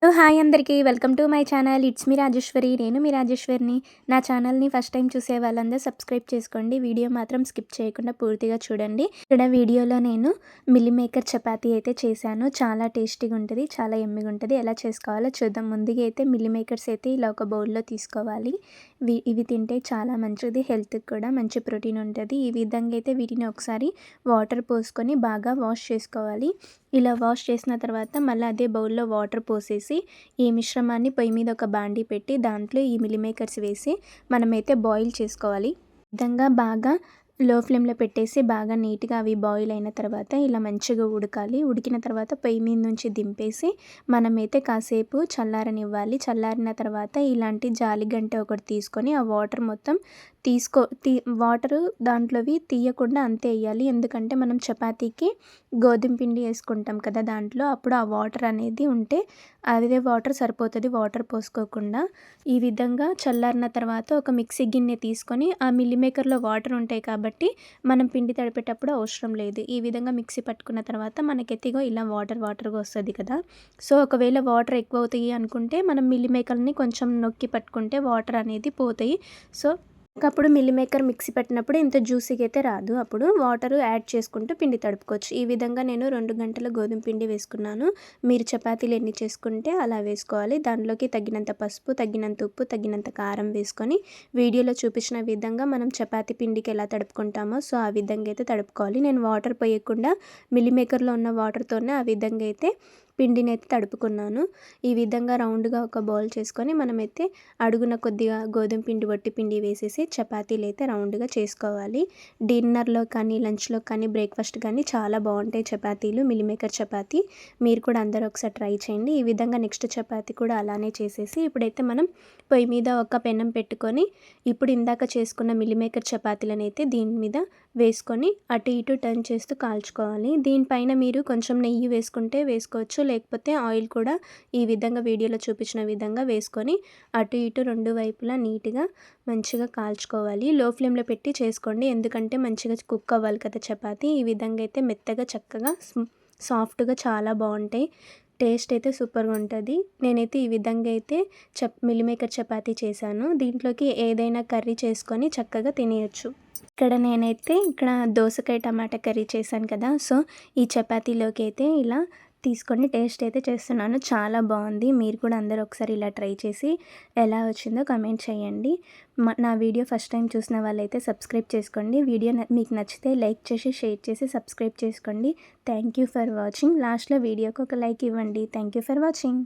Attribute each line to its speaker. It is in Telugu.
Speaker 1: హాయ్ అందరికీ welcome to my channel. It's me Rajeshwari. నేను మీ రాజేశ్వరిని. నా ఛానల్ని ఫస్ట్ టైం చూసే వాళ్ళందరూ సబ్స్క్రైబ్ చేసుకోండి. వీడియో మాత్రం స్కిప్ చేయకుండా పూర్తిగా చూడండి. ఇక్కడ వీడియోలో నేను మిల్లీ మేకర్ చపాతీ అయితే చేశాను. చాలా టేస్టీగా ఉంటుంది, చాలా యమ్మీగా ఉంటుంది. ఎలా చేసుకోవాలో చూద్దాం. ముందుగా అయితే మిల్లీ మేకర్స్ అయితే ఇలా ఒక బౌల్లో తీసుకోవాలి. ఇవి తింటే చాలా మంచిది, హెల్త్కి కూడా మంచి ప్రోటీన్ ఉంటుంది. ఈ విధంగా అయితే వీటిని ఒకసారి వాటర్ పోసుకొని బాగా వాష్ చేసుకోవాలి. ఇలా వాష్ చేసిన తర్వాత మళ్ళీ అదే బౌల్లో వాటర్ పోసేసి ఈ మిశ్రమాన్ని పొయ్యి మీద ఒక బాండీ పెట్టి దాంట్లో ఈ మిల్లీ మేకర్స్ వేసి మనమైతే బాయిల్ చేసుకోవాలి. ఈ విధంగా బాగా లో ఫ్లేమ్లో పెట్టేసి బాగా నీట్గా అవి బాయిల్ అయిన తర్వాత ఇలా మంచిగా ఉడకాలి. ఉడికిన తర్వాత పొయ్యి మీద నుంచి దింపేసి మనమైతే కాసేపు చల్లారనివ్వాలి. చల్లారిన తర్వాత ఇలాంటి జాలి గంటె ఒకటి తీసుకొని ఆ వాటర్ మొత్తం వాటరు దాంట్లోవి తీయకుండా అంతే వేయాలి. ఎందుకంటే మనం చపాతీకి గోధుమ పిండి వేసుకుంటాం కదా, దాంట్లో అప్పుడు ఆ వాటర్ అనేది ఉంటే అదే వాటర్ సరిపోతుంది, వాటర్ పోసుకోకుండా. ఈ విధంగా చల్లారిన తర్వాత ఒక మిక్సీ గిన్నె తీసుకొని ఆ మిల్లీ మేకర్లో వాటర్ ఉంటాయి కాబట్టి మనం పిండి తడిపేటప్పుడు అవసరం లేదు. ఈ విధంగా మిక్సీ పట్టుకున్న తర్వాత మనకైతే ఇలా వాటర్గా వస్తుంది కదా. సో ఒకవేళ వాటర్ ఎక్కువ అవుతాయి అనుకుంటే మనం మిల్లీ మేకర్ని కొంచెం నొక్కి పట్టుకుంటే వాటర్ అనేది పోతాయి. సో అప్పుడు మిల్లీ మేకర్ మిక్సీ పెట్టినప్పుడు ఇంత జ్యూసీగా అయితే రాదు. అప్పుడు వాటర్ యాడ్ చేసుకుంటూ పిండి తడుపుకోవచ్చు. ఈ విధంగా నేను 2 గంటల గోధుమ పిండి వేసుకున్నాను. మీరు చపాతీలు ఎన్ని చేసుకుంటే అలా వేసుకోవాలి. దానిలోకి తగినంత పసుపు, తగినంత ఉప్పు, తగినంత కారం వేసుకొని వీడియోలో చూపించిన విధంగా మనం చపాతీ పిండికి ఎలా తడుపుకుంటామో సో ఆ విధంగా అయితే తడుపుకోవాలి. నేను వాటర్ పోయకుండా మిల్లీ మేకర్లో ఉన్న వాటర్తోనే ఆ విధంగా అయితే పిండిని అయితే తడుపుకున్నాను. ఈ విధంగా రౌండ్గా ఒక బౌల్ చేసుకొని మనమైతే అడుగున కొద్దిగా గోధుమ పిండి, వట్టి పిండి వేసేసి చపాతీలు అయితే రౌండ్గా చేసుకోవాలి. డిన్నర్లో కానీ, లంచ్లో కానీ, బ్రేక్ఫాస్ట్ కానీ చాలా బాగుంటాయి చపాతీలు, మిల్లీ మేకర్ చపాతీ. మీరు కూడా అందరూ ఒకసారి ట్రై చేయండి. ఈ విధంగా నెక్స్ట్ చపాతీ కూడా అలానే చేసేసి ఇప్పుడైతే మనం పొయ్యి మీద ఒక పెనం పెట్టుకొని ఇప్పుడు ఇందాక చేసుకున్న మిల్లీ మేకర్ చపాతీలను అయితే దీని మీద వేసుకొని అటు ఇటు టర్న్ చేస్తూ కాల్చుకోవాలి. దీనిపైన మీరు కొంచెం నెయ్యి వేసుకుంటే వేసుకోవచ్చు, లేకపోతే ఆయిల్ కూడా ఈ విధంగా వీడియోలో చూపించిన విధంగా వేసుకొని అటు ఇటు 2 వైపులా నీట్గా మంచిగా కాల్చుకోవాలి. లో ఫ్లేమ్లో పెట్టి చేసుకోండి, ఎందుకంటే మంచిగా కుక్ అవ్వాలి కదా చపాతీ. ఈ విధంగా అయితే మెత్తగా చక్కగా సాఫ్ట్గా చాలా బాగుంటాయి. టేస్ట్ అయితే సూపర్గా ఉంటుంది. నేనైతే ఈ విధంగా అయితే మిల్లీ మేకర్ చపాతీ చేశాను. దీంట్లోకి ఏదైనా కర్రీ చేసుకొని చక్కగా తినేయచ్చు. ఇక్కడ దోసకాయ టమాటా కర్రీ చేశాను కదా, సో ఈ చపాతీలోకి అయితే ఇలా తీసుకొని టేస్ట్ అయితే చేస్తున్నాను. చాలా బాగుంది. మీరు కూడా అందరూ ఒకసారి ఇలా ట్రై చేసి ఎలా వచ్చిందో కమెంట్ చేయండి. నా వీడియో ఫస్ట్ టైం చూసిన వాళ్ళైతే సబ్స్క్రైబ్ చేసుకోండి. వీడియో మీకు నచ్చితే లైక్ చేసి, షేర్ చేసి సబ్స్క్రైబ్ చేసుకోండి. Thank you for watching. లాస్ట్లో వీడియోకి ఒక లైక్ ఇవ్వండి. Thank you for watching.